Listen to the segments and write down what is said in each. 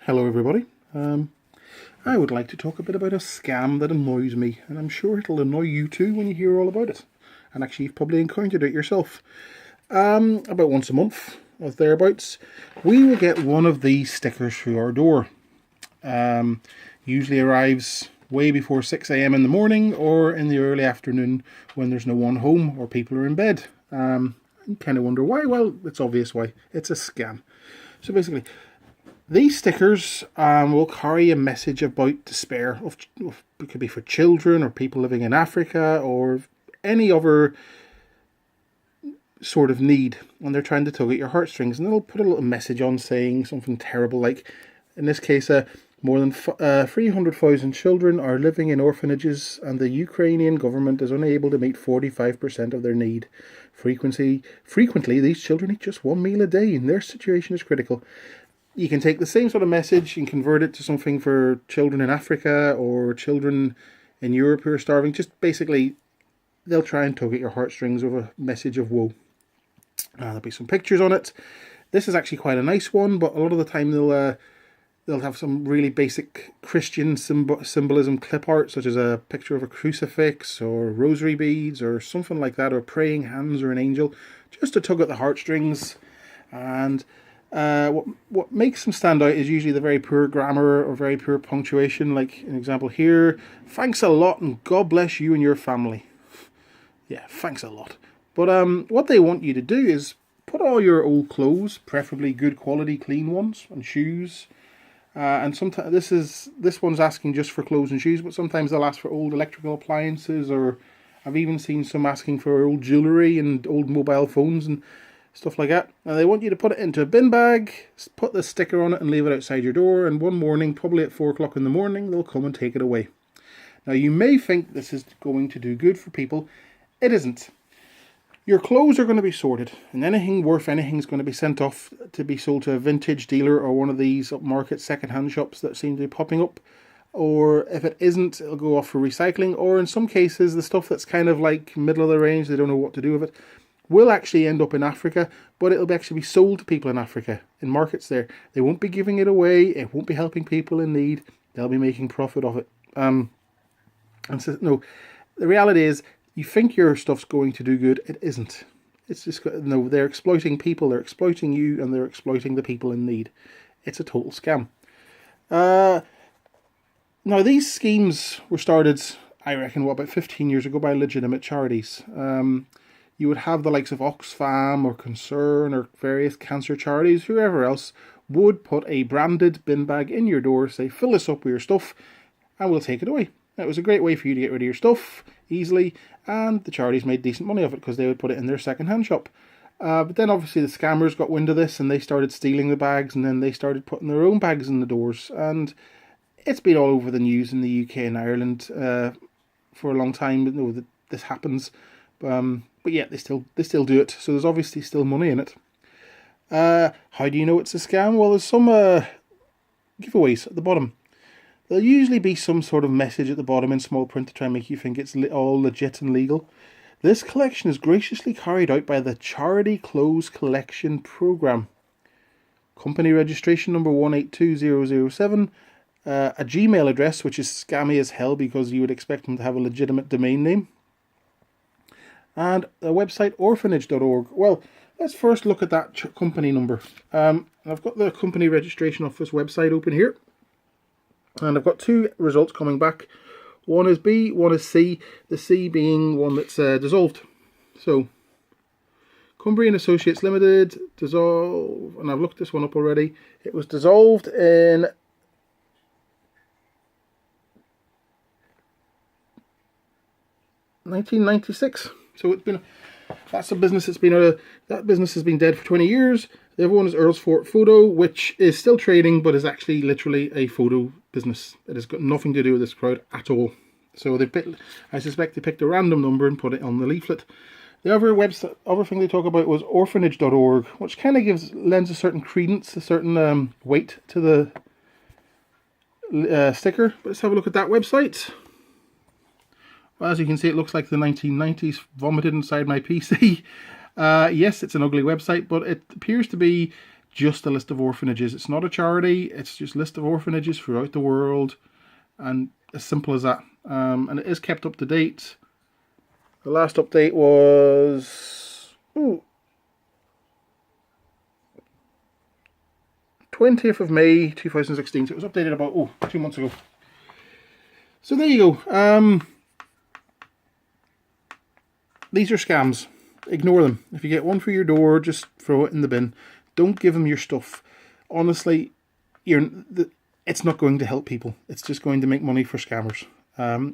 Hello everybody. I would like to talk a bit about a scam that annoys me, and I'm sure it'll annoy you too when you hear all about it. And actually you've probably encountered it yourself. About once a month, or thereabouts, we will get one of these stickers through our door. Usually arrives way before 6 a.m. in the morning or in the early afternoon when there's no one home or people are in bed. You kind of wonder why. Well, it's obvious why. It's a scam. So basically, these stickers will carry a message about despair. It could be for children or people living in Africa or any other sort of need. And they're trying to tug at your heartstrings. And they'll put a little message on saying something terrible like, in this case, more than 300,000 children are living in orphanages and the Ukrainian government is unable to meet 45% of their need. Frequently, these children eat just one meal a day and their situation is critical. You can take the same sort of message and convert it to something for children in Africa or children in Europe who are starving. Just basically, they'll try and tug at your heartstrings with a message of woe. There'll be some pictures on it. This is actually quite a nice one, but a lot of the time they'll have some really basic Christian symbolism clip art, such as a picture of a crucifix or rosary beads or something like that, or praying hands or an angel, just to tug at the heartstrings. And what makes them stand out is usually the very poor grammar or very poor punctuation. Like an example here, thanks a lot and God bless you and your family. Yeah, thanks a lot. But what they want you to do is put all your old clothes, preferably good quality clean ones, and shoes. And sometimes this one's asking just for clothes and shoes, but sometimes they'll ask for old electrical appliances, or I've even seen some asking for old jewellery and old mobile phones and stuff like that. And they want you to put it into a bin bag, put the sticker on it and leave it outside your door, and one morning, probably at 4 o'clock in the morning, they'll come and take it away. Now you may think this is going to do good for people. It isn't. Your clothes are going to be sorted, and anything worth anything is going to be sent off to be sold to a vintage dealer or one of these upmarket second-hand shops that seem to be popping up. Or if it isn't, it'll go off for recycling, or in some cases the stuff that's kind of like middle of the range, they don't know what to do with it, will actually end up in Africa, but it'll actually be sold to people in Africa, in markets there. They won't be giving it away, it won't be helping people in need, they'll be making profit of it. And so, no, the reality is, you think your stuff's going to do good, it isn't. It's just, no, they're exploiting people, they're exploiting you, and they're exploiting the people in need. It's a total scam. Now, these schemes were started, I reckon, about 15 years ago by legitimate charities. You would have the likes of Oxfam or Concern or various cancer charities, whoever else, would put a branded bin bag in your door, say, fill this up with your stuff, and we'll take it away. It was a great way for you to get rid of your stuff easily, and the charities made decent money off it because they would put it in their second-hand shop. But then obviously the scammers got wind of this and they started stealing the bags, and then they started putting their own bags in the doors. And it's been all over the news in the UK and Ireland for a long time. You know that this happens, but yeah, they still do it. So there's obviously still money in it. How do you know it's a scam? Well, there's some giveaways at the bottom. There'll usually be some sort of message at the bottom in small print to try and make you think it's all legit and legal. This collection is graciously carried out by the Charity Clothes Collection Programme. Company registration number 182007. A Gmail address, which is scammy as hell because you would expect them to have a legitimate domain name. And a website, orphanage.org. Well, let's first look at that company number. I've got the company registration office website open here. And I've got two results coming back. One is B, one is C. The C being one that's dissolved. So, Cumbrian Associates Limited, dissolved, and I've looked this one up already. It was dissolved in 1996. So it's been, that's a business that's been that business has been dead for 20 years. The other one is Earl's Fort Photo, which is still trading, but is actually literally a photo business. It has got nothing to do with this crowd at all. So I suspect they picked a random number and put it on the leaflet. The other thing they talk about was orphanage.org, which kind of lends a certain credence, a certain weight to the sticker. But let's have a look at that website. Well, as you can see, it looks like the 1990s vomited inside my PC. Yes, it's an ugly website, but it appears to be just a list of orphanages. It's not a charity, it's just a list of orphanages throughout the world, and as simple as that. And it is kept up to date. The last update was 20th of May 2016, so it was updated about 2 months ago. So there you go. These are scams. Ignore them. If you get one for your door, just throw it in the bin. Don't give them your stuff. Honestly, it's not going to help people. It's just going to make money for scammers.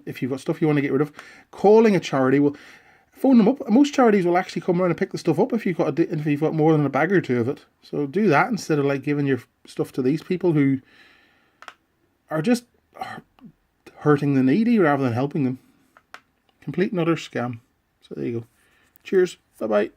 If you've got stuff you want to get rid of, calling a charity will phone them up. Most charities will actually come around and pick the stuff up if you've got more than a bag or two of it. So do that instead of like giving your stuff to these people who are just hurting the needy rather than helping them. Complete and utter scam. So there you go. Cheers. Bye bye.